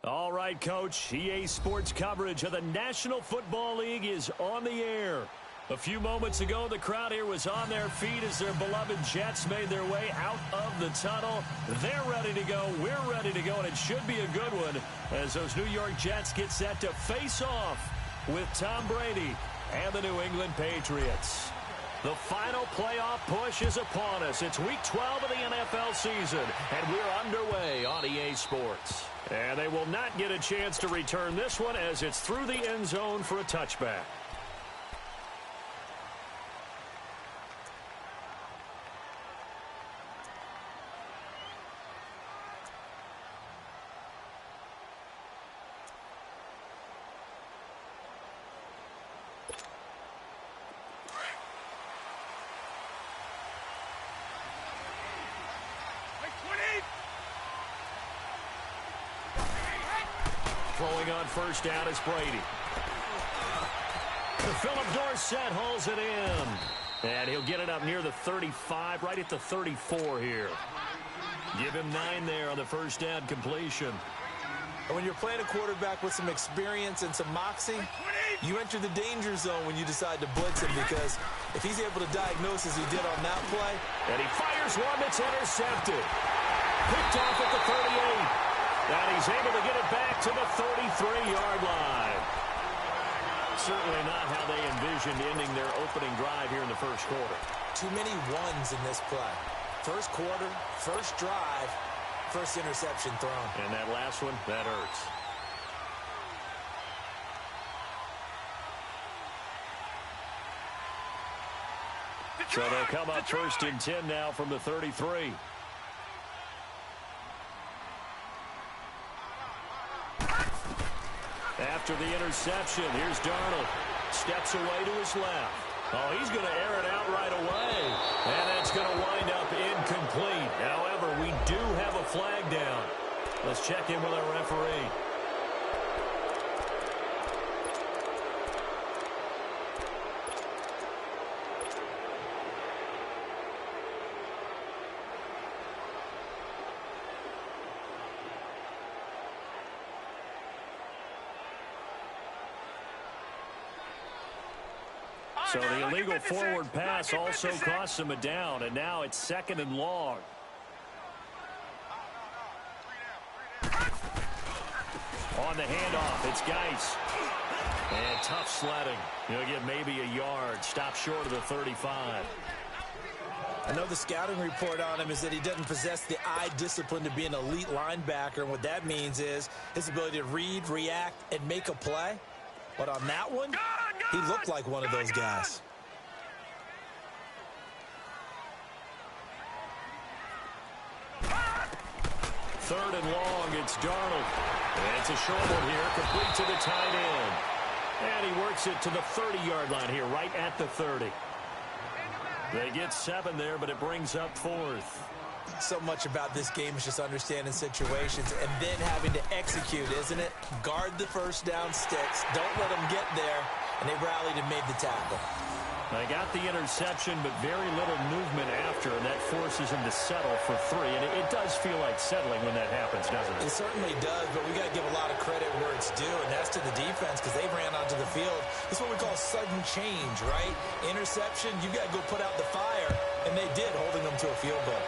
All right, Coach. EA Sports coverage of the National Football League is on the air. A few moments ago, the crowd here was on their feet as their beloved Jets made their way out of the tunnel. They're ready to go. We're ready to go, and it should be a good one as those New York Jets get set to face off with Tom Brady and the New England Patriots. The final playoff push is upon us. It's Week 12 of the NFL season, and we're underway on EA Sports. And they will not get a chance to return this one as it's through the end zone for a touchback. Throwing on first down is Brady. Philip Dorsett hauls it in. And he'll get it up near the 35, right at the 34 here. Give him 9 there on the first down completion. And when you're playing a quarterback with some experience and some moxie, you enter the danger zone when you decide to blitz him, because if he's able to diagnose as he did on that play. And he fires one that's intercepted. Picked off at the 38. And he's able to get it back to the 33-yard line. Certainly not how they envisioned ending their opening drive here in the first quarter. Too many ones in this play. First quarter, first drive, first interception thrown. And that last one, that hurts. So they'll come up first and 10 now from the 33. After the interception, here's Darnold. Steps away to his left. Oh, he's going to air it out right away. And that's going to wind up incomplete. However, we do have a flag down. Let's check in with our referee. So the illegal forward pass also costs him a down, and now it's 2nd and long. On the handoff, it's Geis. And tough sledding. He'll get maybe a yard, stop short of the 35. I know the scouting report on him is that he doesn't possess the eye discipline to be an elite linebacker, and what that means is his ability to read, react, and make a play. But on that one, he looked like one of those guys. Third and long, it's Darnold. And it's a short one here, complete to the tight end. And he works it to the 30-yard line here, right at the 30. They get 7 there, but it brings up 4th. So much about this game is just understanding situations and then having to execute, isn't it? Guard the first down sticks. Don't let them get there. And they rallied and made the tackle. They got the interception, but very little movement after, and that forces him to settle for 3. And it does feel like settling when that happens, doesn't it? It certainly does, but we got to give a lot of credit where it's due, and that's to the defense, because they ran onto the field. This is what we call sudden change, right? Interception, you got to go put out the fire, and they did, holding them to a field goal.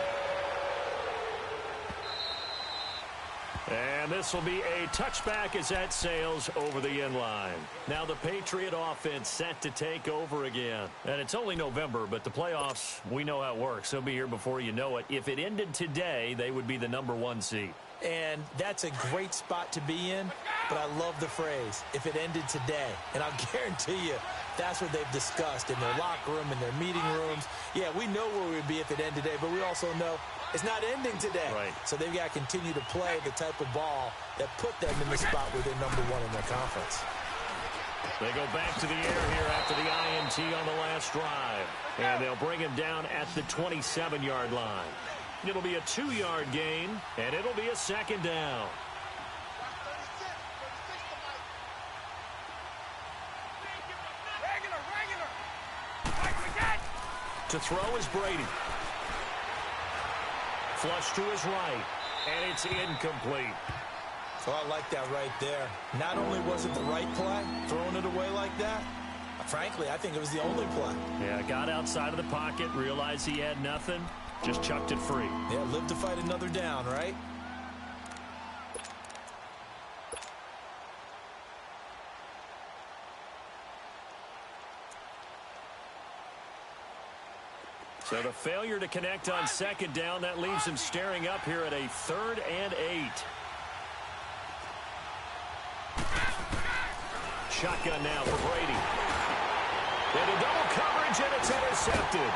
And this will be a touchback as that sails over the end line. Now the Patriot offense set to take over again. And it's only November, but the playoffs, we know how it works. They'll be here before you know it. If it ended today, they would be the #1 seed. And that's a great spot to be in, but I love the phrase, if it ended today. And I'll guarantee you, that's what they've discussed in their locker room, in their meeting rooms. Yeah, we know where we'd be if it ended today, but we also know it's not ending today. Right. So they've got to continue to play the type of ball that put them in the spot where they're #1 in their conference. They go back to the air here after the INT on the last drive. And they'll bring him down at the 27-yard line. It'll be a 2-yard gain, and it'll be a 2nd down. To throw is Brady. Flush to his right, and it's incomplete. Oh, I like that right there. Not only was it the right play, throwing it away like that, frankly, I think it was the only play. Yeah, got outside of the pocket, realized he had nothing, just chucked it free. Yeah, live to fight another down, right? So the failure to connect on second down, that leaves him staring up here at a 3rd and 8. Shotgun now for Brady. Into double coverage, and it's intercepted.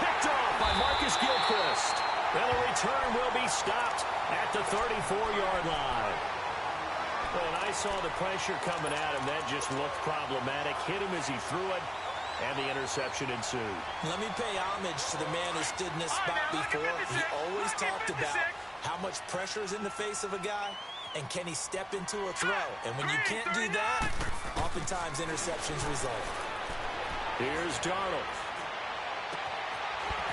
Picked off by Marcus Gilchrist. And the return will be stopped at the 34-yard line. When I saw the pressure coming at him, that just looked problematic. Hit him as he threw it, and the interception ensued. Let me pay homage to the man who stood in this spot before. He always talked about how much pressure is in the face of a guy, and can he step into a throw? And when you can't do that, oftentimes interceptions result. Here's Darnold.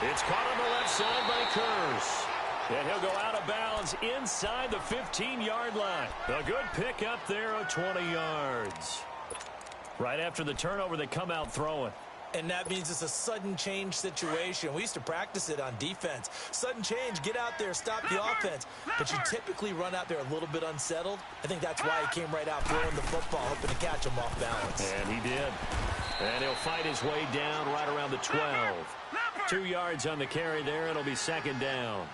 It's caught on the left side by Kurz. And he'll go out of bounds inside the 15-yard line. A good pick up there of 20 yards. Right after the turnover, they come out throwing. And that means it's a sudden change situation. We used to practice it on defense. Sudden change, get out there, stop the offense. But you typically run out there a little bit unsettled. I think that's why he came right out throwing the football, hoping to catch him off balance. And he did. And he'll fight his way down right around the 12. 2 yards on the carry there. It'll be second down.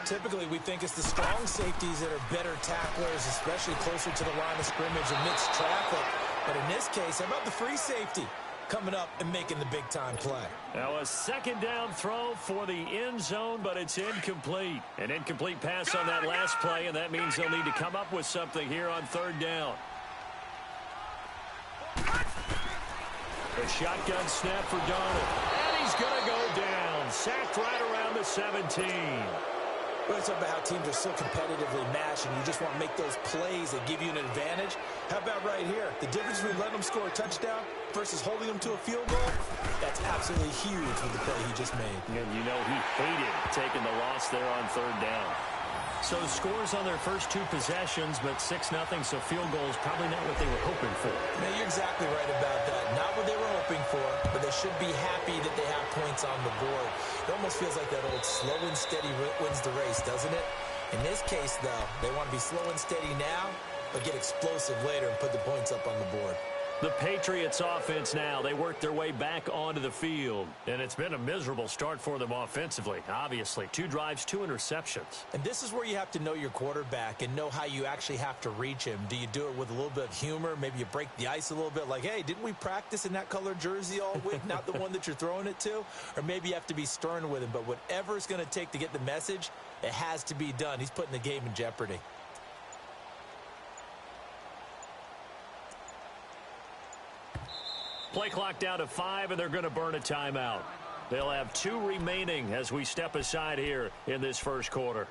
Typically, we think it's the strong safeties that are better tacklers, especially closer to the line of scrimmage amidst traffic. But in this case, how about the free safety coming up and making the big-time play? Now a second down throw for the end zone, but it's incomplete. An incomplete pass on that last play, and that means they'll need to come up with something here on 3rd down. A shotgun snap for Darnold. And he's going to go down. Sacked right around the 17. Well, it's about how teams are so competitively matched, and you just want to make those plays that give you an advantage. How about right here? The difference between letting them score a touchdown versus holding them to a field goal, that's absolutely huge with the play he just made. And you know he hated taking the loss there on 3rd down. So the scores on their first 2 possessions, but 6-0, so field goals probably not what they were hoping for. Man, you're exactly right about that. Not what they were hoping for, but they should be happy that they have points on the board. It almost feels like that old slow and steady wins the race, doesn't it? In this case, though, they want to be slow and steady now, but get explosive later and put the points up on the board. The Patriots offense now, they work their way back onto the field. And it's been a miserable start for them offensively, obviously. 2 drives, 2 interceptions. And this is where you have to know your quarterback and know how you actually have to reach him. Do you do it with a little bit of humor? Maybe you break the ice a little bit like, hey, didn't we practice in that color jersey all week? Not the one that you're throwing it to? Or maybe you have to be stern with him. But whatever it's going to take to get the message, it has to be done. He's putting the game in jeopardy. Play clock down to 5, and they're going to burn a timeout. They'll have 2 remaining as we step aside here in this first quarter.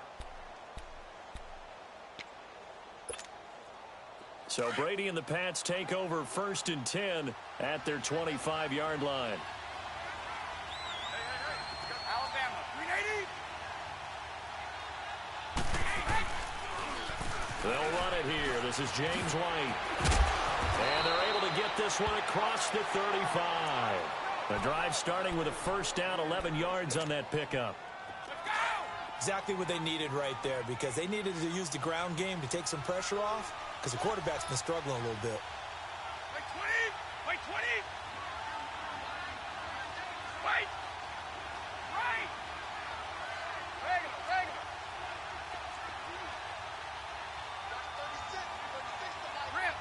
So Brady and the Pats take over 1st and 10 at their 25-yard line. Alabama, 380. They'll run it here. This is James White. And they're able to get this one across the 35. The drive starting with a first down, 11 yards on that pickup. Exactly what they needed right there, because they needed to use the ground game to take some pressure off, because the quarterback's been struggling a little bit. Wait, 20. Wait, 20. Wait. Right. Regular. Rip.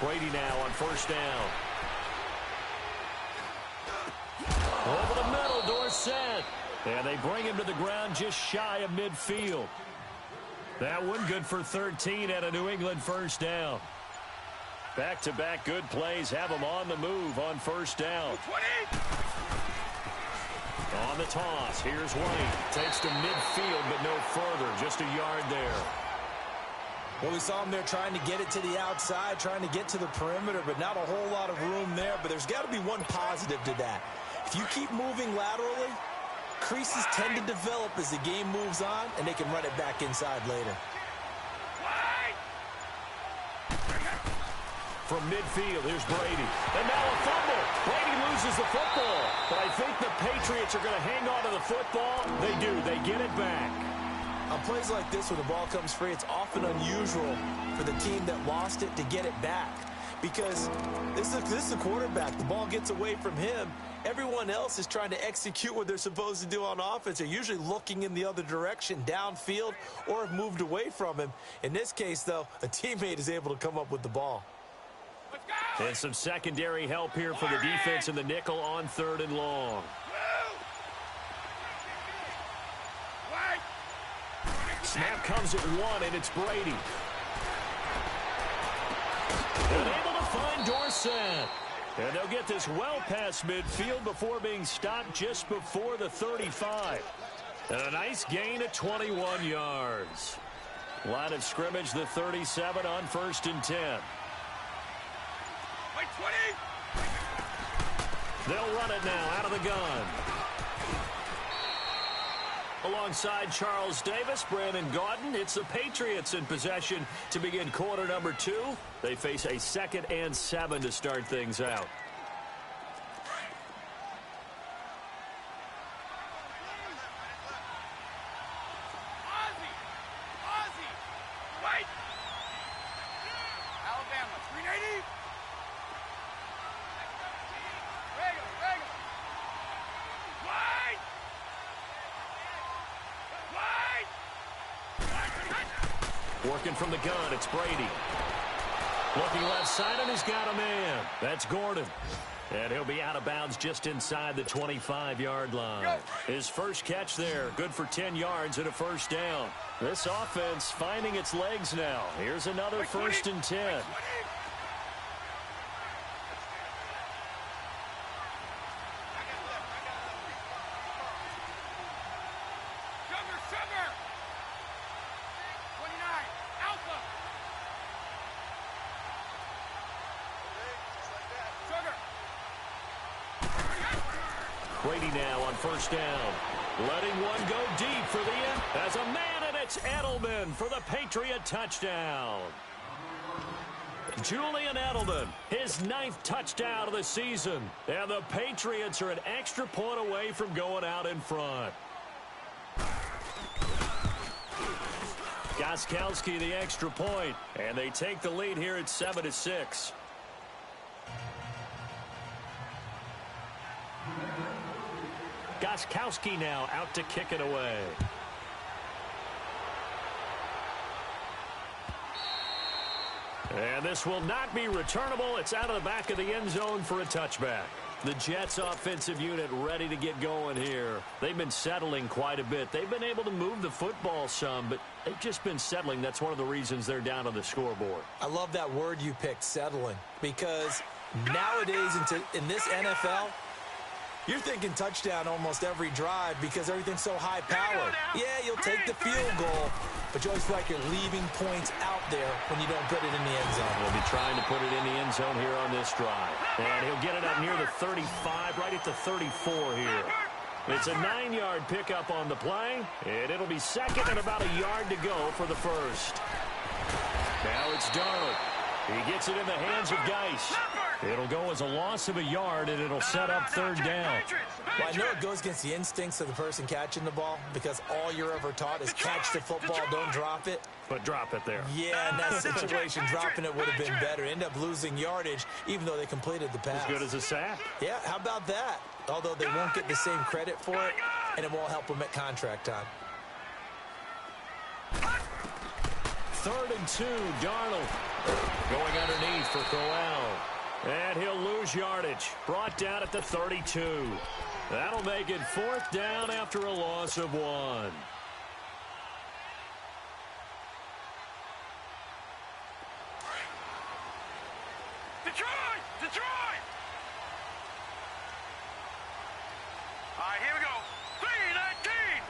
Brady now on first down. Over the middle, Dorsett. And they bring him to the ground just shy of midfield. That one good for 13 and a New England first down. Back-to-back good plays have them on the move on first down. 20. On the toss, here's White. Takes to midfield, but no further. Just a yard there. Well, we saw him there trying to get it to the outside, trying to get to the perimeter, but not a whole lot of room there. But there's got to be one positive to that. If you keep moving laterally, creases tend to develop as the game moves on, and they can run it back inside later. From midfield, here's Brady. And now a fumble. Brady loses the football. But I think the Patriots are going to hang on to the football. They do. They get it back. On plays like this, when the ball comes free, it's often unusual for the team that lost it to get it back. Because this is the quarterback. The ball gets away from him. Everyone else is trying to execute what they're supposed to do on offense. They're usually looking in the other direction, downfield, or have moved away from him. In this case, though, a teammate is able to come up with the ball. And some secondary help here for the defense in the nickel on 3rd and long. Snap comes at 1, and it's Brady. And able to find Dorsett. And they'll get this well past midfield before being stopped just before the 35. And a nice gain of 21 yards. Line of scrimmage, the 37 on 1st and 10. They'll run it now out of the gun. Alongside Charles Davis, Brandon Gaudin, it's the Patriots in possession to begin quarter number 2. They face a 2nd and 7 to start things out. Working from the gun, it's Brady. Looking left side, and he's got a man. That's Gordon. And he'll be out of bounds just inside the 25-yard line. His first catch there, good for 10 yards and a first down. This offense finding its legs now. Here's another 1st and 10. Brady now on 1st down. Letting one go deep for the end. As a man, and it's Edelman for the Patriot touchdown. Julian Edelman, his 9th touchdown of the season. And the Patriots are an extra point away from going out in front. Gostkowski the extra point. And they take the lead here at 7-6. Gostkowski now out to kick it away. And this will not be returnable. It's out of the back of the end zone for a touchback. The Jets offensive unit ready to get going here. They've been settling quite a bit. They've been able to move the football some, but they've just been settling. That's one of the reasons they're down on the scoreboard. I love that word you picked, settling, because nowadays in this NFL, you're thinking touchdown almost every drive because everything's so high-powered. Yeah, you'll take the field goal, but you always feel like you're leaving points out there when you don't put it in the end zone. We'll be trying to put it in the end zone here on this drive. And he'll get it up near the 35, right at the 34 here. It's a 9-yard pickup on the play, and it'll be 2nd and about a yard to go for the first. Now it's Darnold. He gets it in the hands of Geis. It'll go as a loss of a yard, and it'll set up 3rd down. Well, I know it goes against the instincts of the person catching the ball because all you're ever taught is catch the football, don't drop it. But drop it there. Yeah, in that situation, dropping it would have been better. End up losing yardage, even though they completed the pass. As good as a sack. Yeah, how about that? Although they won't get the same credit for it, and it won't help them at contract time. 3rd and 2, Darnold going underneath for Corral. And he'll lose yardage. Brought down at the 32. That'll make it 4th down after a loss of 1. Detroit! Detroit! All right, here we go. 319!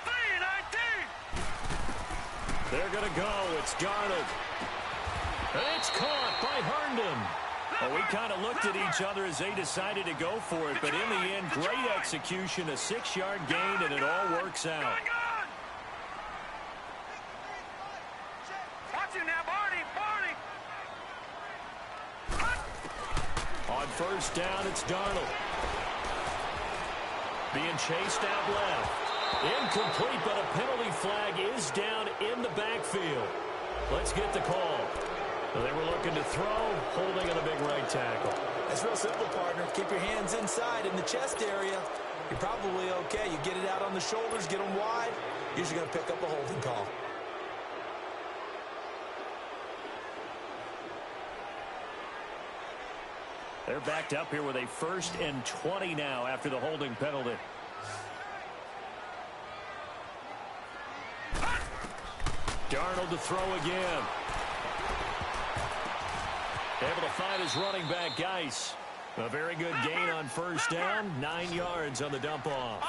319! They're going to go. It's Darnold. And it's caught by Herndon. Well, we kind of looked at each other as they decided to go for it, but in the end, great execution, a 6-yard gain, and it all works out. Watch him now, Barney. On first down, it's Darnold. Being chased out left. Incomplete, but a penalty flag is down in the backfield. Let's get the call. They were looking to throw, holding on a big right tackle. It's real simple, partner. Keep your hands inside in the chest area. You're probably okay. You get it out on the shoulders, get them wide. Usually going to pick up a holding call. They're backed up here with a 1st and 20 now after the holding penalty. Darnold to throw again. Able to find his running back, Geis. A very good gain on first down. 9 yards on the dump off.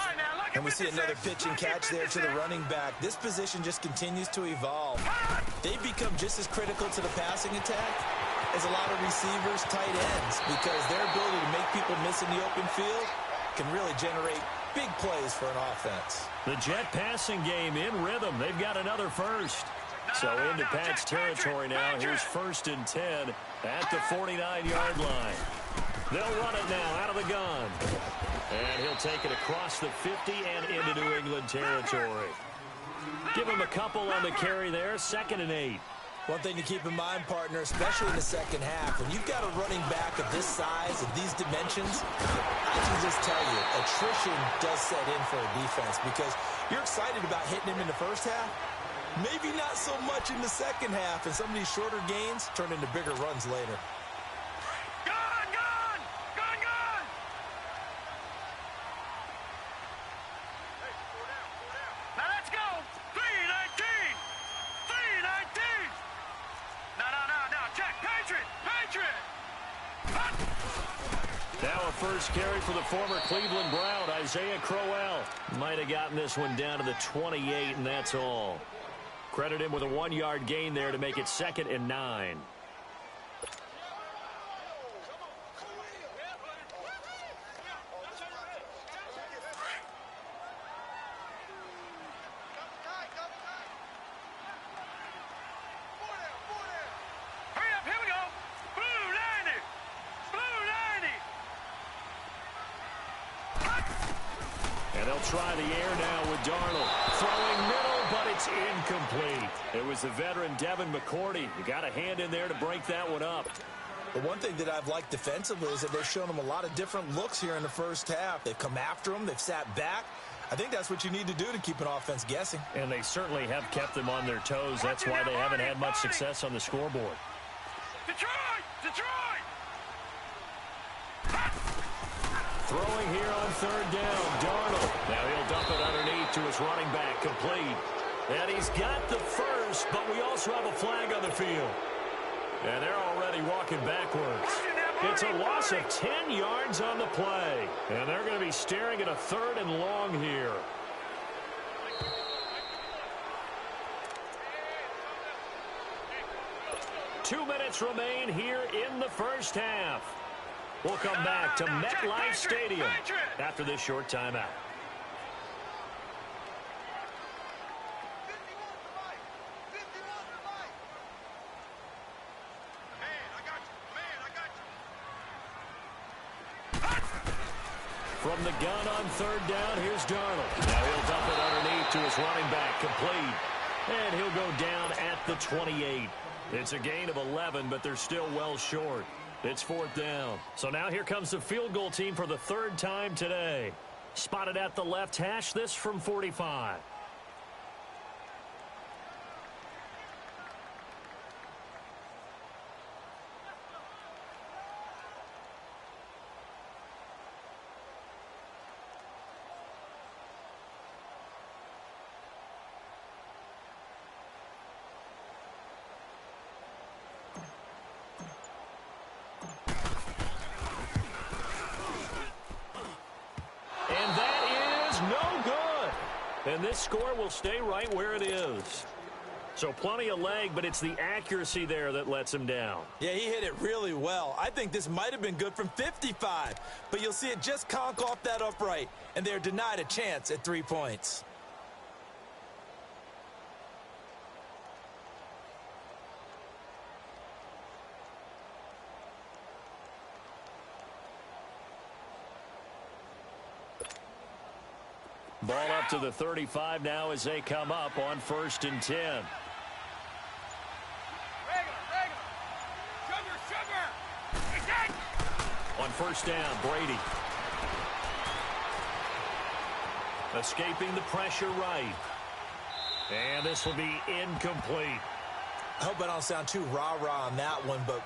And we see another pitch and catch there to the running back. This position just continues to evolve. They've become just as critical to the passing attack as a lot of receivers, tight ends, because their ability to make people miss in the open field can really generate big plays for an offense. The Jet passing game in rhythm. They've got another first. So into Pat's territory now. Here's 1st and 10 at the 49-yard line. They'll run it now out of the gun. And he'll take it across the 50 and into New England territory. Give him a couple on the carry there. 2nd and 8. One thing to keep in mind, partner, especially in the second half, when you've got a running back of this size and these dimensions, I can just tell you, attrition does set in for a defense because you're excited about hitting him in the first half. Maybe not so much in the second half, and some of these shorter gains turn into bigger runs later. Now let's go. 319. 319. No. Check. Patriot. Now a first carry for the former Cleveland Brown, Isaiah Crowell. Might have gotten this one down to the 28, and that's all. Credit him with a 1-yard gain there to make it 2nd and 9. Hurry up, here we go. Blue 90. And they'll try the air now with Darnold. Throwing middle, but it's incomplete. It was the veteran Devin McCourty. You got a hand in there to break that one up. The one thing that I've liked defensively is that they've shown them a lot of different looks here in the first half. They've come after them. They've sat back. I think that's what you need to do to keep an offense guessing. And they certainly have kept them on their toes. That's why they haven't had much success on the scoreboard. Detroit! Throwing here on 3rd down, Darnold. Now he'll dump it underneath to his running back, complete. And he's got the first, but we also have a flag on the field. And they're already walking backwards. It's a loss of 10 yards on the play. And they're going to be staring at a 3rd and long here. Two minutes remain here in the first half. We'll come back to MetLife Stadium after this short timeout. From the gun on 3rd down, here's Darnold. Now he'll dump it underneath to his running back, complete. And he'll go down at the 28. It's a gain of 11, but they're still well short. It's 4th down. So now here comes the field goal team for the 3rd time today. Spotted at the left hash, this from 45. And this score will stay right where it is. So plenty of leg, but it's the accuracy there that lets him down. Yeah, he hit it really well. I think this might have been good from 55, but you'll see it just conk off that upright, and they're denied a chance at 3 points. Ball up to the 35 now as they come up on 1st and 10. On 1st down, Brady. Escaping the pressure right. And this will be incomplete. I hope I don't sound too rah-rah on that one, but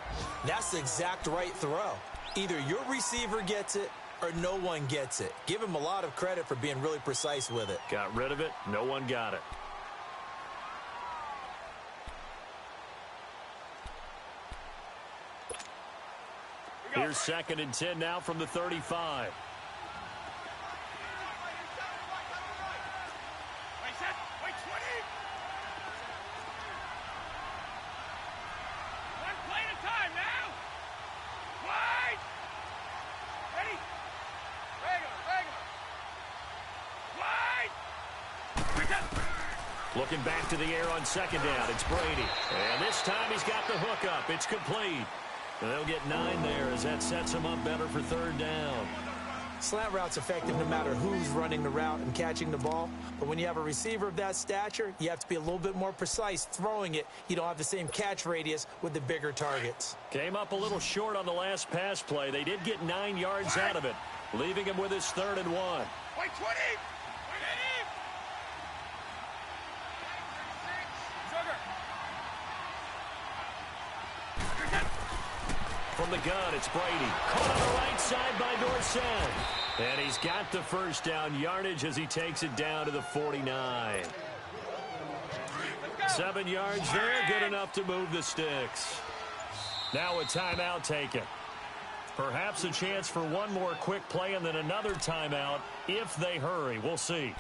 that's the exact right throw. Either your receiver gets it or no one gets it. Give him a lot of credit for being really precise with it. Got rid of it. No one got it. Here's 2nd and 10 now from the 35. Wait, 20. One play at a time now. Wide. Ready? Regular. Wide. Looking back to the air on 2nd down. It's Brady. And this time he's got the hook up. It's complete. And they'll get 9 there as that sets them up better for 3rd down. Slant route's effective no matter who's running the route and catching the ball. But when you have a receiver of that stature, you have to be a little bit more precise throwing it. You don't have the same catch radius with the bigger targets. Came up a little short on the last pass play. They did get 9 yards out of it, leaving him with his 3rd and 1. Wait, 20. From the gun, it's Brady. Caught on the right side by Dorsett. And he's got the 1st down yardage as he takes it down to the 49. 7 yards there, good enough to move the sticks. Now a timeout taken. Perhaps a chance for one more quick play and then another timeout if they hurry. We'll see.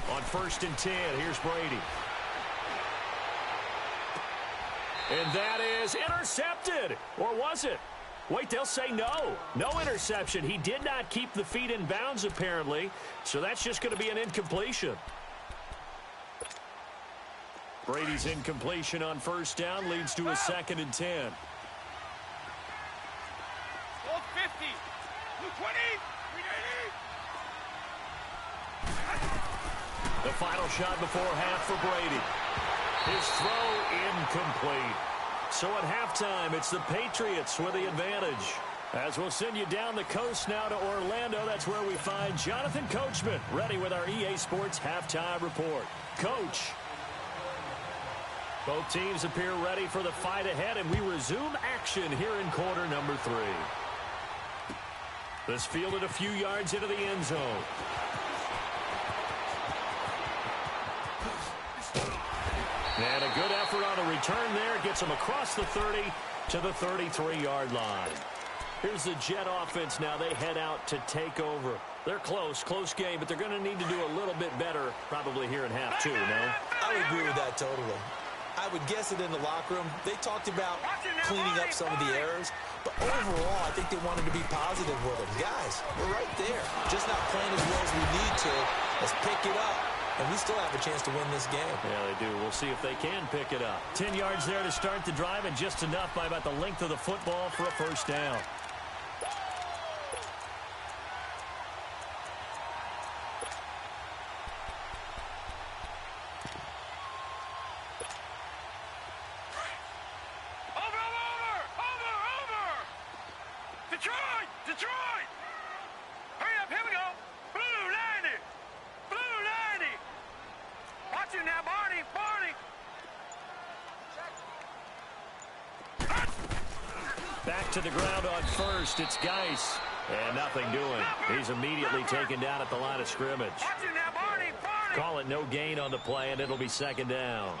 On 1st and 10, here's Brady. And that is intercepted. Or was it? Wait, they'll say no. No interception. He did not keep the feet in bounds, apparently. So that's just going to be an incompletion. Brady's incompletion on 1st down leads to a 2nd and 10. Old 50. 20. The final shot before half for Brady. His throw incomplete. So at halftime, it's the Patriots with the advantage. As we'll send you down the coast now to Orlando, that's where we find Jonathan Coachman, ready with our EA Sports halftime report. Coach. Both teams appear ready for the fight ahead, and we resume action here in quarter number 3. This fielded a few yards into the end zone. And a good effort on the return there. Gets them across the 30 to the 33-yard line. Here's the Jet offense now. They head out to take over. They're close game, but they're going to need to do a little bit better probably here in half 2, no? I would agree with that totally. I would guess it in the locker room. They talked about cleaning up some of the errors, but overall, I think they wanted to be positive with them. Guys, we're right there. Just not playing as well as we need to. Let's pick it up. And we still have a chance to win this game. Yeah, they do. We'll see if they can pick it up. 10 yards there to start the drive, and just enough by about the length of the football for a 1st down. Over! Detroit! Hurry up, here we go! Blue 90! Watch it now, Barney! Back to the ground on first. It's Geis. And nothing doing. He's immediately taken down at the line of scrimmage. Watch it now, Barney! Call it no gain on the play, and it'll be second down.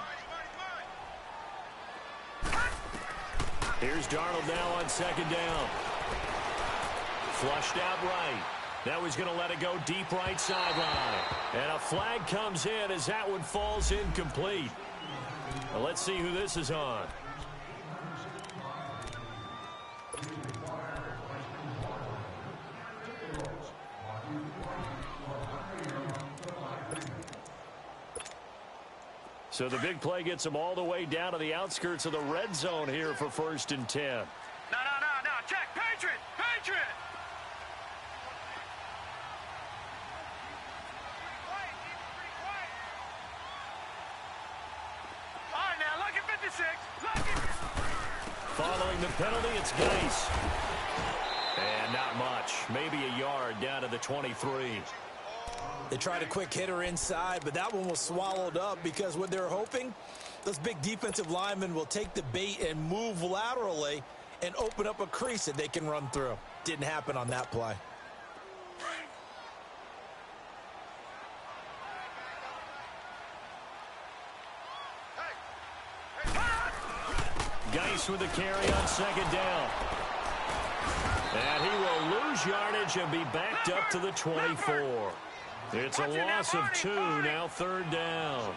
Here's Darnold now on second down. Flushed out right. Now he's going to let it go deep right sideline. And a flag comes in as that one falls incomplete. Well, let's see who this is on. So the big play gets him all the way down to the outskirts of the red zone here for 1st and 10. No. Check. Patriot! All right, now, look at 56. Following the penalty, it's Geis. And not much. Maybe a yard down to the 23. They tried a quick hitter inside, but that one was swallowed up because what they're hoping, those big defensive linemen will take the bait and move laterally and open up a crease that they can run through. Didn't happen on that play. Geis with a carry on second down. And he will lose yardage and be backed up to the 24. It's a loss of 2, now 3rd down.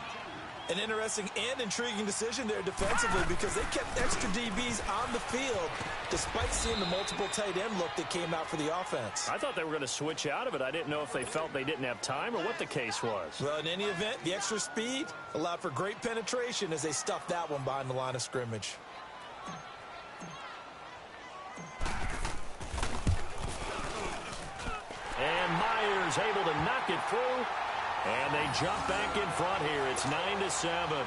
An interesting and intriguing decision there defensively because they kept extra DBs on the field despite seeing the multiple tight end look that came out for the offense. I thought they were going to switch out of it. I didn't know if they felt they didn't have time or what the case was. Well, in any event, the extra speed allowed for great penetration as they stuffed that one behind the line of scrimmage. And Myers able to knock it through. And they jump back in front here. It's 9-7.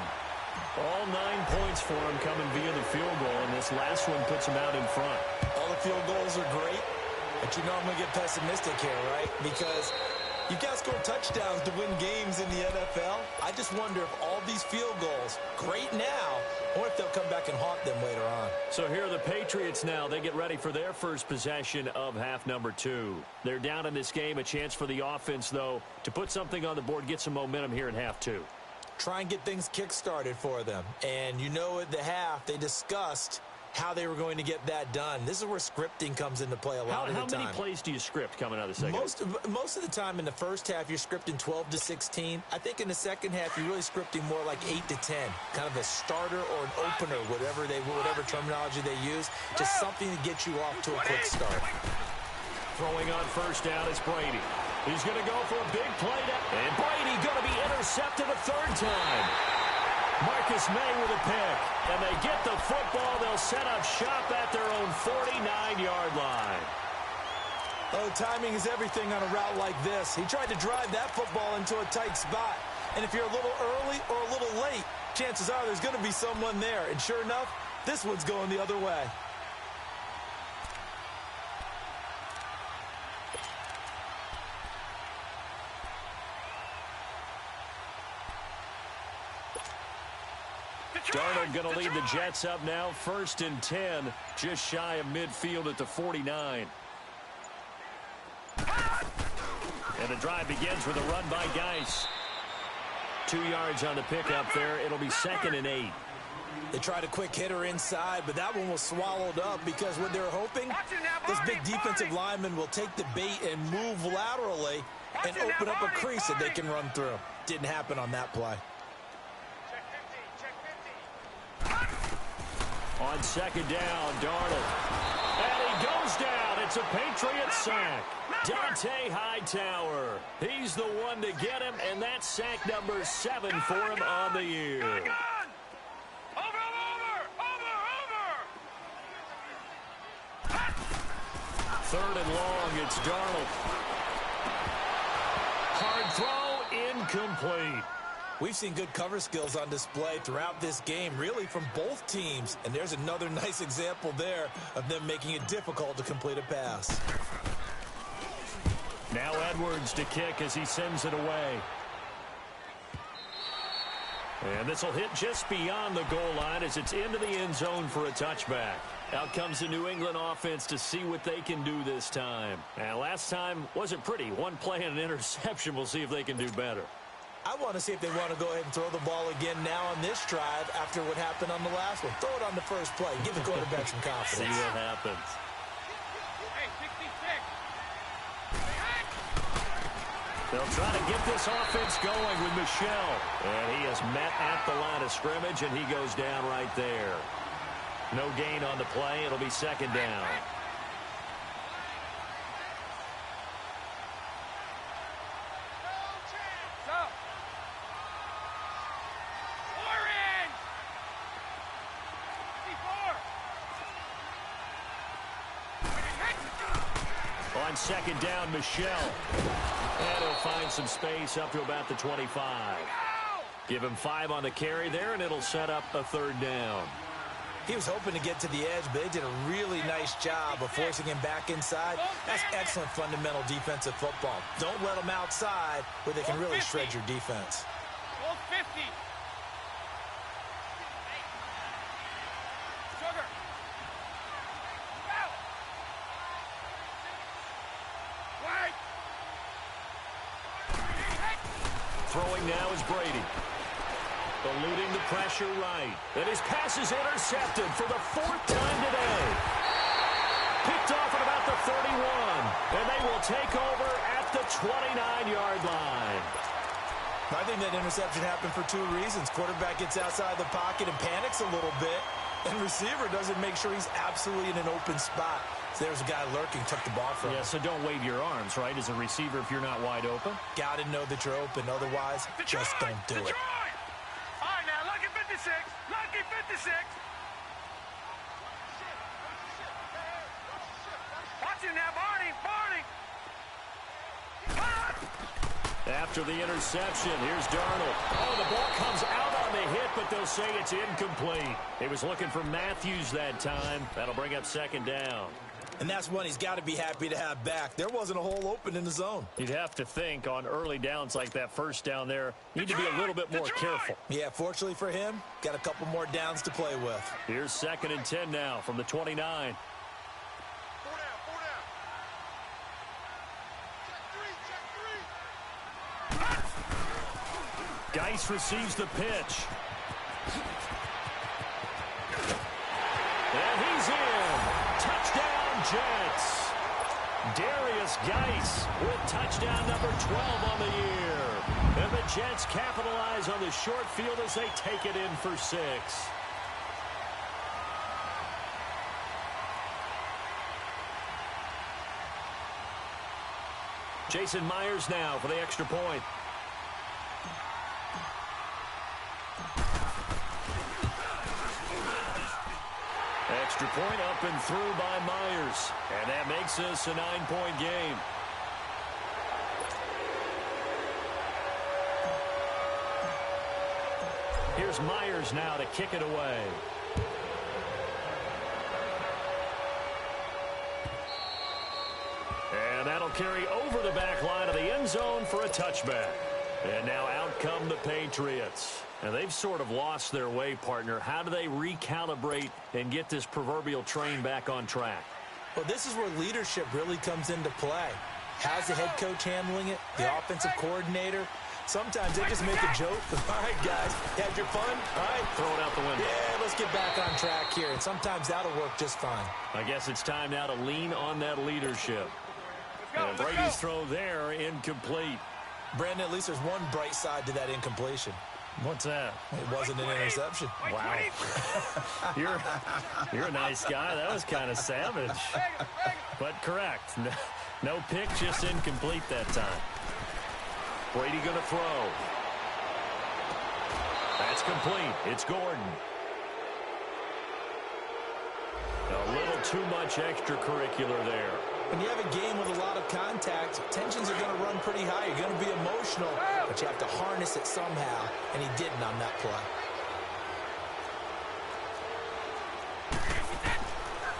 All 9 points for them coming via the field goal. And this last one puts them out in front. All the field goals are great. But you know I'm going to get pessimistic here, right? Because you got to score touchdowns to win games in the NFL. I just wonder if all these field goals, great now, or if they'll come back and haunt them later on. So here are the Patriots now. They get ready for their first possession of half number 2. They're down in this game. A chance for the offense, though, to put something on the board, get some momentum here in half 2. Try and get things kick-started for them. And you know at the half, they discussed how they were going to get that done. This is where scripting comes into play a lot of the time. How many plays do you script coming out of the second? Most of the time in the first half, you're scripting 12 to 16. I think in the second half, you're really scripting more like 8 to 10. Kind of a starter or an opener, whatever terminology they use. Just something to get you off to a quick start. Throwing on first down is Brady. He's going to go for a big play. And Brady going to be intercepted a 3rd time. Marcus May with a pick. And they get the football. They'll set up shop at their own 49-yard line. Oh, timing is everything on a route like this. He tried to drive that football into a tight spot. And if you're a little early or a little late, chances are there's going to be someone there. And sure enough, this one's going the other way. Darnold going to lead the Jets up now. 1st and 10, just shy of midfield at the 49. And the drive begins with a run by Geis. 2 yards on the pickup there. It'll be 2nd and 8. They tried a quick hitter inside, but that one was swallowed up because what they're hoping, this big defensive lineman will take the bait and move laterally and open up a crease that they can run through. Didn't happen on that play. On second down, Darnold. And he goes down. It's a Patriots sack. Dante Hightower. He's the one to get him, and that's sack number 7 for him on the year. Over! 3rd and long, it's Darnold. Hard throw, incomplete. We've seen good cover skills on display throughout this game, really from both teams. And there's another nice example there of them making it difficult to complete a pass. Now Edwards to kick as he sends it away. And this will hit just beyond the goal line as it's into the end zone for a touchback. Out comes the New England offense to see what they can do this time. And last time wasn't pretty. One play and an interception. We'll see if they can do better. I want to see if they want to go ahead and throw the ball again now on this drive after what happened on the last one. Throw it on the first play. Give the quarterback some confidence. See what happens. Hey, 66. They'll try to get this offense going with Michel. And he is met at the line of scrimmage, and he goes down right there. No gain on the play. It'll be second down. On second down, Michel. And he'll find some space up to about the 25. Give him 5 on the carry there, and it'll set up a third down. He was hoping to get to the edge, but they did a really nice job of forcing him back inside. That's excellent fundamental defensive football. Don't let them outside where they can really shred your defense. 50. Sugar. Wait. Throwing now is Brady. Eluding the pressure right. And his pass is intercepted for the 4th time today. Picked off at about the 31. And they will take over at the 29-yard line. I think that interception happened for 2 reasons. Quarterback gets outside the pocket and panics a little bit. And receiver doesn't make sure he's absolutely in an open spot. So there's a guy lurking, took the ball from him. Yeah, so don't wave your arms, right, as a receiver if you're not wide open. Got to know that you're open. Otherwise, just don't do it. All right, now, lucky 56. Lucky 56. Watch him now, Barney. Barney. After the interception, here's Darnold. Oh, the ball comes out on the hit, but they'll say it's incomplete. He was looking for Matthews that time. That'll bring up second down. And that's one he's got to be happy to have back. There wasn't a hole open in the zone. You'd have to think on early downs like that first down there, need to be a little bit more careful. Yeah, fortunately for him, got a couple more downs to play with. Here's 2nd and 10 now from the 29. Geis receives the pitch. And he's in. Touchdown, Jets. Darius Geis with touchdown number 12 on the year. And the Jets capitalize on the short field as they take it in for 6. Jason Myers now for the extra point. Extra point up and through by Myers. And that makes this a 9-point game. Here's Myers now to kick it away. And that'll carry over the back line of the end zone for a touchback. And now out come the Patriots. And they've sort of lost their way, partner. How do they recalibrate and get this proverbial train back on track? Well, this is where leadership really comes into play. How's the head coach handling it? The offensive coordinator? Sometimes they just make a joke. All right, guys, had your fun? All right. Throw it out the window. Yeah, let's get back on track here. And sometimes that'll work just fine. I guess it's time now to lean on that leadership. And Brady's throw there, incomplete. Brandon, at least there's one bright side to that incompletion. What's that? It wasn't an interception. Wow. You're a nice guy. That was kind of savage. But correct. No pick, just incomplete that time. Brady going to throw. That's complete. It's Gordon. A little too much extracurricular there. When you have a game with a lot of contact, tensions are going to run pretty high. You're going to be emotional, but you have to harness it somehow, and he didn't on that play.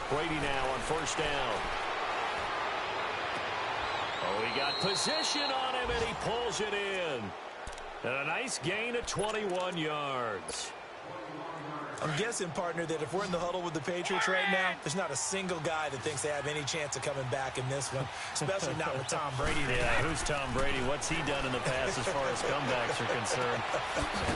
Brady now on first down. Oh, he got position on him, and he pulls it in. And a nice gain of 21 yards. I'm guessing, partner, that if we're in the huddle with the Patriots right now, there's not a single guy that thinks they have any chance of coming back in this one, especially not with Tom Brady. Yeah, who's Tom Brady? What's he done in the past as far as comebacks are concerned?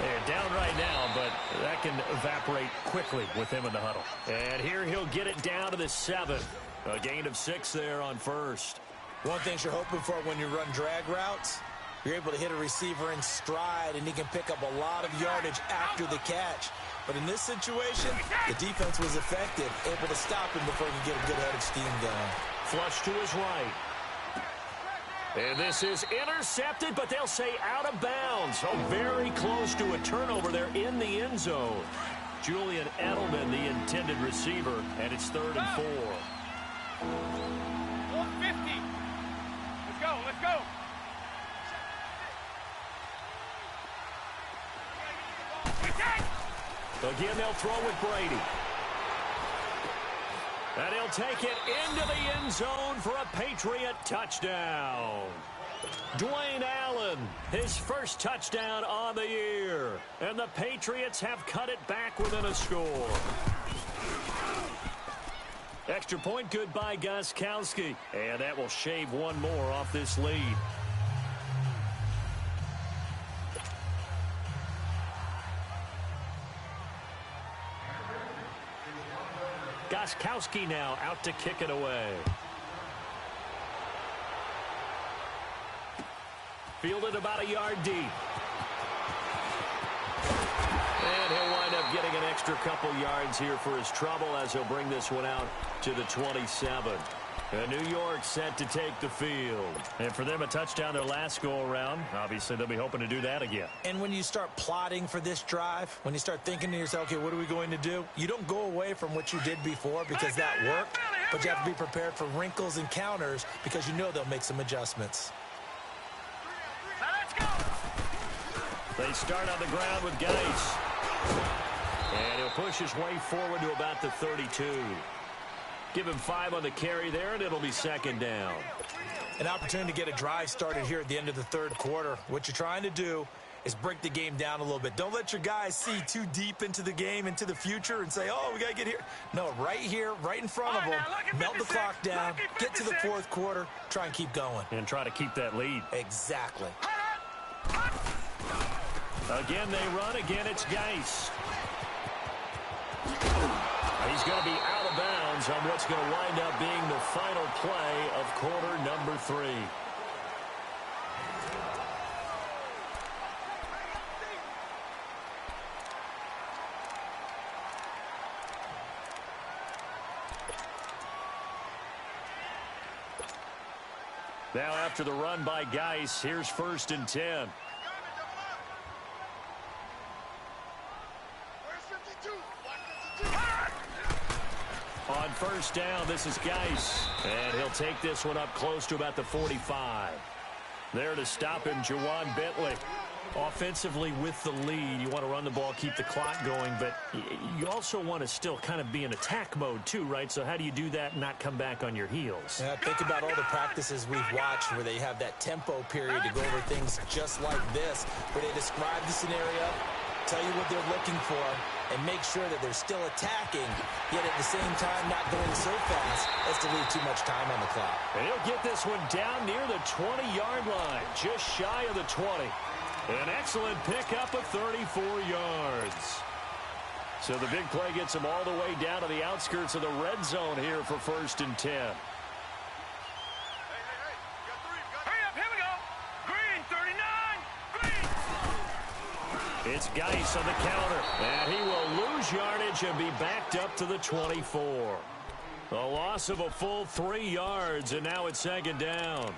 They're down right now, but that can evaporate quickly with him in the huddle. And here he'll get it down to the 7. A gain of 6 there on first. One thing you're hoping for when you run drag routes, you're able to hit a receiver in stride, and he can pick up a lot of yardage after the catch. But in this situation, the defense was effective, able to stop him before he could get a good head of steam going. Flush to his right. And this is intercepted, but they'll say out of bounds. So very close to a turnover there in the end zone. Julian Edelman, the intended receiver, and it's 3rd and 4. 150. Let's go, let's go. Again, they'll throw with Brady. And he'll take it into the end zone for a Patriot touchdown. Dwayne Allen, his first touchdown on the year. And the Patriots have cut it back within a score. Extra point good by Gostkowski. And that will shave one more off this lead. Gostkowski now out to kick it away. Fielded about a yard deep. And he'll wind up getting an extra couple yards here for his trouble as he'll bring this one out to the 27. And New York set to take the field. And for them, a touchdown their last go-around. Obviously, they'll be hoping to do that again. And when you start plotting for this drive, when you start thinking to yourself, okay, what are we going to do? You don't go away from what you did before because that worked, but you have to be prepared for wrinkles and counters because you know they'll make some adjustments. Let's go. They start on the ground with Geis. And he'll push his way forward to about the 32. Give him 5 on the carry there, and it'll be 2nd down. An opportunity to get a drive started here at the end of the 3rd quarter. What you're trying to do is break the game down a little bit. Don't let your guys see too deep into the game, into the future, and say, oh, we got to get here. No, right here, right in front of them, melt the clock down, get to the 4th quarter, try and keep going. And try to keep that lead. Exactly. Again, they run. Again, it's Geis. He's going to be out of bounds on what's going to wind up being the final play of quarter number 3. Now after the run by Geis, here's 1st and 10. On 1st down, this is Geis. And he'll take this one up close to about the 45. There to stop him, Jawan Bentley. Offensively with the lead, you want to run the ball, keep the clock going, but you also want to still kind of be in attack mode too, right? So how do you do that and not come back on your heels? Yeah, think about all the practices we've watched where they have that tempo period to go over things just like this, where they describe the scenario, tell you what they're looking for, and make sure that they're still attacking, yet at the same time not going so fast as to leave too much time on the clock. And he'll get this one down near the 20-yard line, just shy of the 20. An excellent pickup of 34 yards. So the big play gets him all the way down to the outskirts of the red zone here for 1st and 10. Hurry up, here we go. Green, 39. Green. It's Geis on the counter. And he will lose yardage and be backed up to the 24. A loss of a full 3 yards, and now it's 2nd down.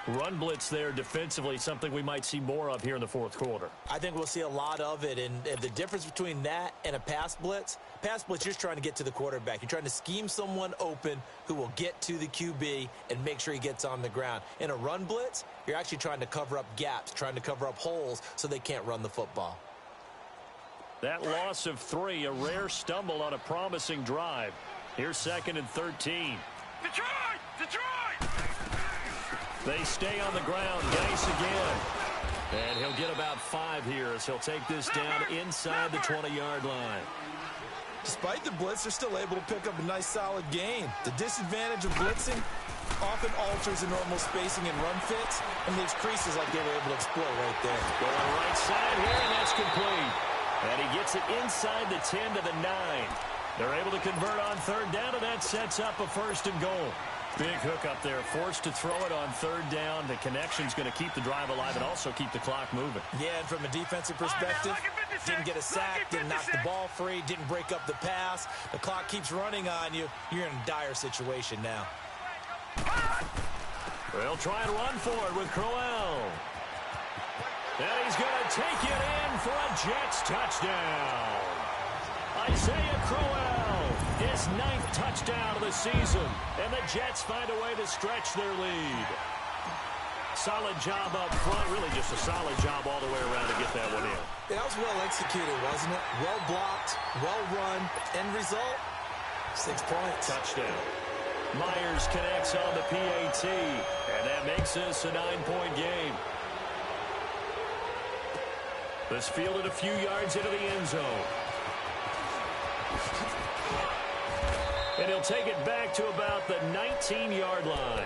Run blitz there defensively, something we might see more of here in the 4th quarter. I think we'll see a lot of it, and the difference between that and a pass blitz, you're just trying to get to the quarterback. You're trying to scheme someone open who will get to the QB and make sure he gets on the ground. In a run blitz, you're actually trying to cover up gaps, trying to cover up holes so they can't run the football. That loss of 3, a rare stumble on a promising drive. Here's 2nd and 13. Detroit! Detroit! They stay on the ground. Geis again. And he'll get about 5 here as he'll take this down inside the 20-yard line. Despite the blitz, they're still able to pick up a nice, solid gain. The disadvantage of blitzing often alters the normal spacing and run fits and leaves creases like they were able to exploit right there. Going right side here, and that's complete. And he gets it inside the 10 to the 9. They're able to convert on 3rd down, and that sets up a 1st and goal. Big hook up there, forced to throw it on 3rd down. The connection's going to keep the drive alive and also keep the clock moving. Yeah, and from a defensive perspective, didn't get a sack, didn't knock the ball free, didn't break up the pass. The clock keeps running on you. You're in a dire situation now. They'll try and run for it with Crowell. And he's going to take it in for a Jets touchdown. Isaiah Crowell, his 9th touchdown of the season. And the Jets find a way to stretch their lead. Solid job up front, really just a solid job all the way around to get that one in. That was well executed, wasn't it? Well blocked, well run. End result, 6 points. Touchdown. Myers connects on the PAT, and that makes this a 9-point game. This fielded a few yards into the end zone. And he'll take it back to about the 19-yard line.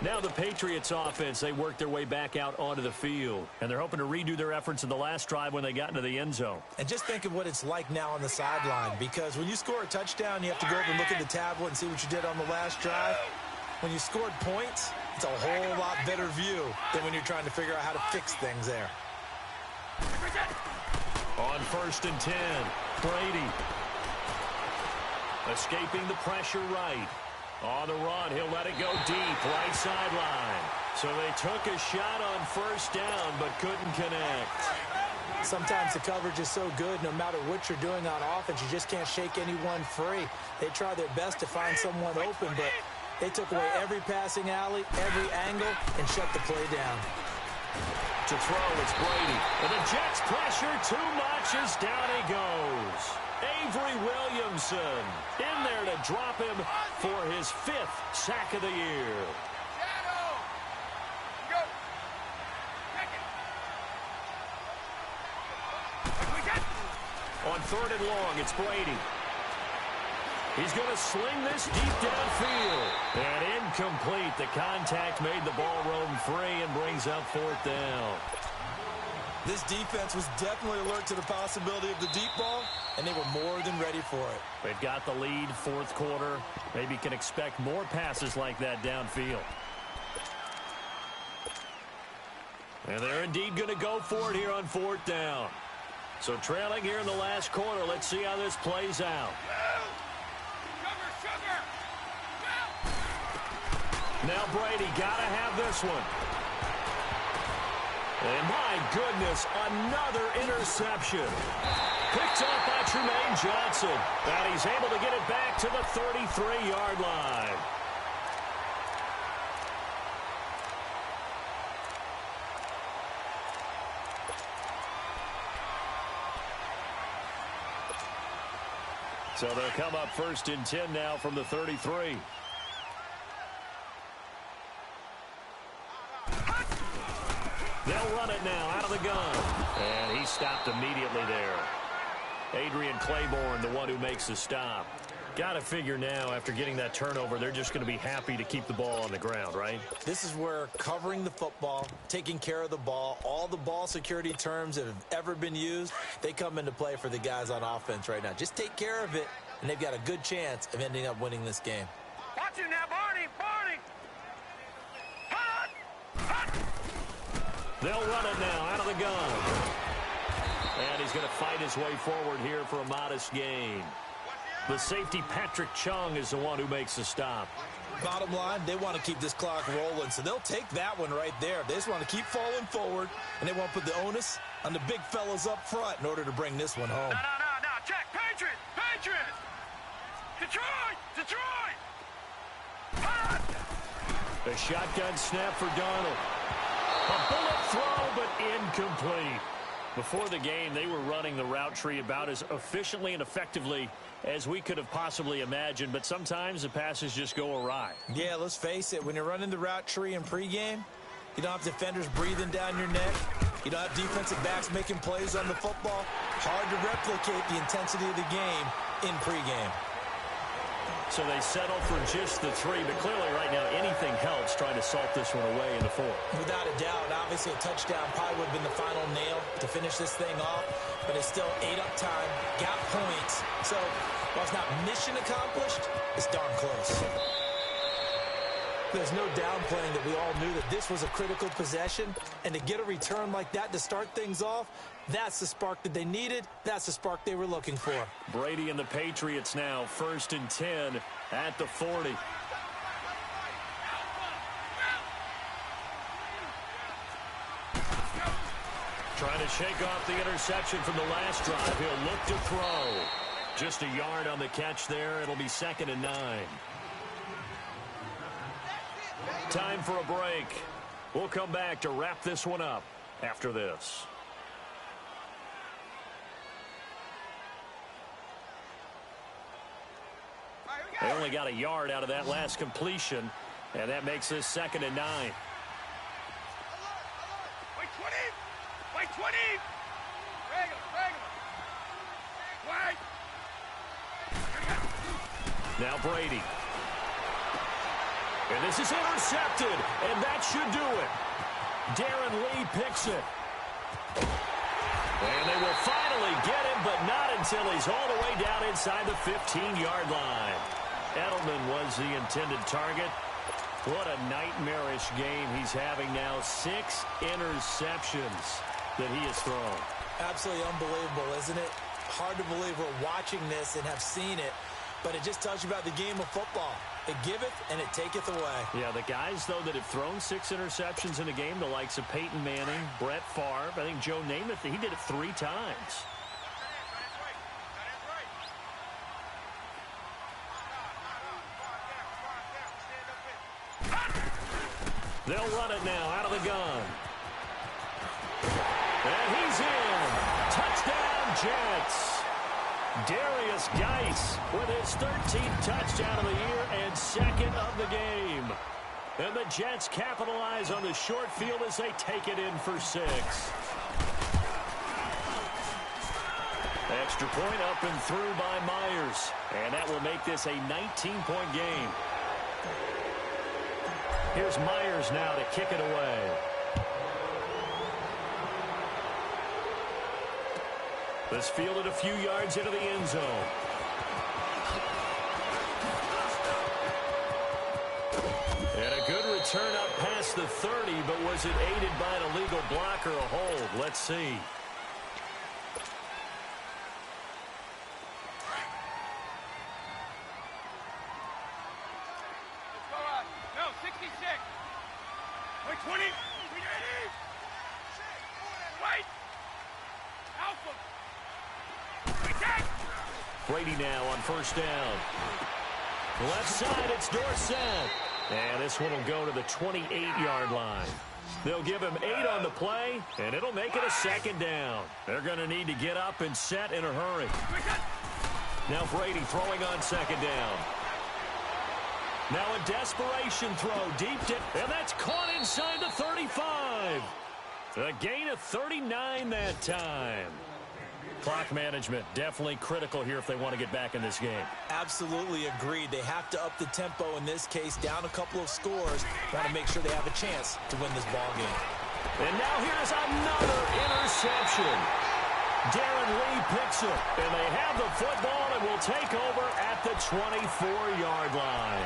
Now the Patriots offense, they work their way back out onto the field. And they're hoping to redo their efforts in the last drive when they got into the end zone. And just think of what it's like now on the sideline. Because when you score a touchdown, you have to go over and look at the tablet and see what you did on the last drive. When you scored points, it's a whole lot better view than when you're trying to figure out how to fix things there. On 1st and 10, Brady. Escaping the pressure right. On the run, he'll let it go deep, right sideline. So they took a shot on 1st down, but couldn't connect. Sometimes the coverage is so good, no matter what you're doing on offense, you just can't shake anyone free. They try their best to find someone open, but they took away every passing alley, every angle, and shut the play down. To throw, it's Brady. And the Jets pressure too much as down he goes. Avery Williamson in there to drop him for his 5th sack of the year. On 3rd and long, it's Brady. He's going to sling this deep downfield. And incomplete. The contact made the ball roam free and brings up 4th down. This defense was definitely alert to the possibility of the deep ball, and they were more than ready for it. They've got the lead, 4th quarter. Maybe can expect more passes like that downfield. And they're indeed going to go for it here on 4th down. So trailing here in the last quarter. Let's see how this plays out. Now Brady got to have this one. And my goodness, another interception. Picked up by Trumaine Johnson. And he's able to get it back to the 33-yard line. So they'll come up 1st and 10 now from the 33. They'll run it now out of the gun. And he stopped immediately there. Adrian Claiborne, the one who makes the stop. Got to figure now, after getting that turnover, they're just going to be happy to keep the ball on the ground, right? This is where covering the football, taking care of the ball, all the ball security terms that have ever been used, they come into play for the guys on offense right now. Just take care of it, and they've got a good chance of ending up winning this game. Watch it now, Barney! Barney! Hot! Hot! They'll run it now out of the gun. And he's going to fight his way forward here for a modest gain. The safety, Patrick Chung, is the one who makes the stop. Bottom line, they want to keep this clock rolling, so they'll take that one right there. They just want to keep falling forward, and they want to put the onus on the big fellas up front in order to bring this one home. No. Check. Patriot! Patriot! Detroit! Detroit! Hot! The shotgun snap for Darnold. A bullet throw, but incomplete. Before the game, they were running the route tree about as efficiently and effectively as we could have possibly imagined, but sometimes the passes just go awry. Yeah, let's face it. When you're running the route tree in pregame, you don't have defenders breathing down your neck. You don't have defensive backs making plays on the football. Hard to replicate the intensity of the game in pregame. So they settle for just the 3, but clearly right now anything helps trying to salt this one away in the 4th. Without a doubt, obviously a touchdown probably would have been the final nail to finish this thing off, but it's still ate up time, got points. So while it's not mission accomplished, it's darn close. There's no downplaying that we all knew that this was a critical possession, and to get a return like that to start things off, that's the spark that they needed. That's the spark they were looking for. Brady and the Patriots now 1st and 10 at the 40. Trying to shake off the interception from the last drive. He'll look to throw. Just a yard on the catch there. It'll be 2nd and 9. Time for a break. We'll come back to wrap this one up after this. They only got a yard out of that last completion, and that makes this 2nd and 9. Wait 20! Wait 20! Regular. Wait! Now Brady. And this is intercepted, and that should do it. Darren Lee picks it. And they will finally get him, but not until he's all the way down inside the 15-yard line. Edelman was the intended target. What a nightmarish game he's having now. 6 interceptions that he has thrown. Absolutely unbelievable, isn't it? Hard to believe we're watching this and have seen it, but it just tells you about the game of football. It giveth and it taketh away. Yeah, the guys, though, that have thrown 6 interceptions in a game, the likes of Peyton Manning, Brett Favre, I think Joe Namath, he did it 3 times. They'll run it now out of the gun. And he's in. Touchdown, Jets. Darius Geis with his 13th touchdown of the year and 2nd of the game. And the Jets capitalize on the short field as they take it in for 6. Extra point up and through by Myers. And that will make this a 19-point game. Here's Myers now to kick it away. This fielded a few yards into the end zone. And a good return up past the 30, but was it aided by an illegal block or a hold? Let's see. No, 66. Wait, 20. Wait. Alpha. Brady now on 1st down. Left side, it's Dorsett. And this one will go to the 28-yard line. They'll give him 8 on the play, and it'll make it a 2nd down. They're going to need to get up and set in a hurry. Now Brady throwing on 2nd down. Now a desperation throw deep dip, and that's caught inside the 35. A gain of 39 that time. Clock management definitely critical here if they want to get back in this game. Absolutely agreed. They have to up the tempo in this case, down a couple of scores. Want to make sure they have a chance to win this ball game. And now here's another interception. Darren Lee picks it, and they have the football and will take over at the 24-yard line.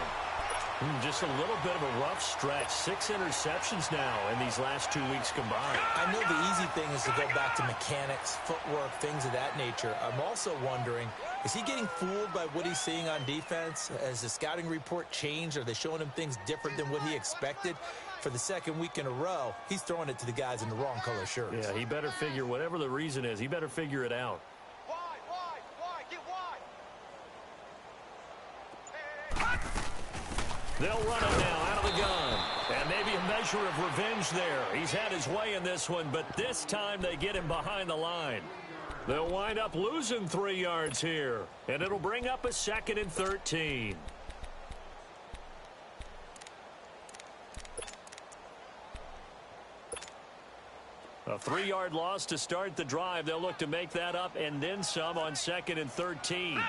Just a little bit of a rough stretch. 6 interceptions now in these last 2 weeks combined. I know the easy thing is to go back to mechanics, footwork, things of that nature. I'm also wondering, is he getting fooled by what he's seeing on defense? Has the scouting report changed? Are they showing him things different than what he expected? For the 2nd week in a row, he's throwing it to the guys in the wrong color shirts. Yeah, he better figure, whatever the reason is, he better figure it out. They'll run it now out of the gun. And maybe a measure of revenge there. He's had his way in this one, but this time they get him behind the line. They'll wind up losing 3 yards here. And it'll bring up a 2nd and 13. A A 3-yard loss to start the drive. They'll look to make that up and then some on 2nd and 13.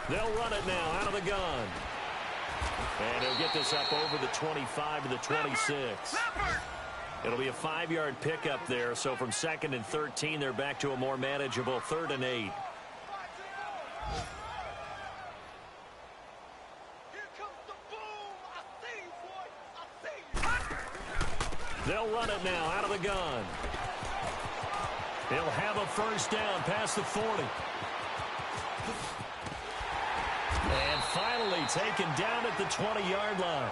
They'll run it now out of the gun. And he'll get this up over the 25 to the 26. It'll be a 5-yard pickup there. So from 2nd and 13, they're back to a more manageable 3rd and 8. They'll run it now out of the gun. He'll have a first down past the 40. And finally taken down at the 20-yard line.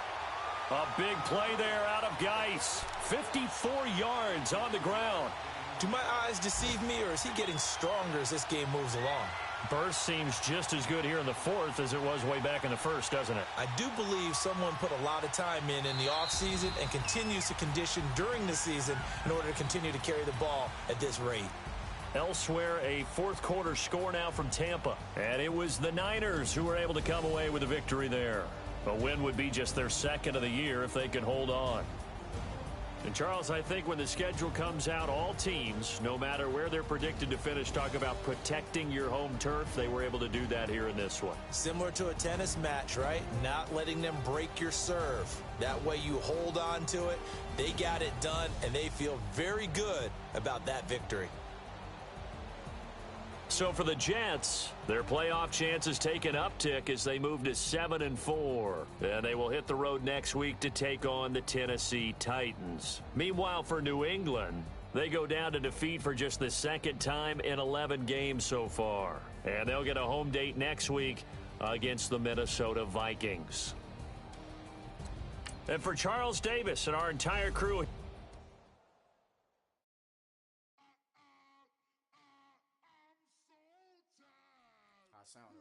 A big play there out of Geis. 54 yards on the ground. Do my eyes deceive me, or is he getting stronger as this game moves along? Burst seems just as good here in the 4th as it was way back in the 1st, doesn't it? I do believe someone put a lot of time in the offseason and continues to condition during the season in order to continue to carry the ball at this rate. Elsewhere, a 4th quarter score now from Tampa. And it was the Niners who were able to come away with a victory there. A win would be just their 2nd of the year if they could hold on. And, Charles, I think when the schedule comes out, all teams, no matter where they're predicted to finish, talk about protecting your home turf. They were able to do that here in this one. Similar to a tennis match, right? Not letting them break your serve. That way you hold on to it. They got it done, and they feel very good about that victory. So for the Jets, their playoff chances take an uptick as they move to 7-4. And they will hit the road next week to take on the Tennessee Titans. Meanwhile, for New England, they go down to defeat for just the 2nd time in 11 games so far. And they'll get a home date next week against the Minnesota Vikings. And for Charles Davis and our entire crew, sound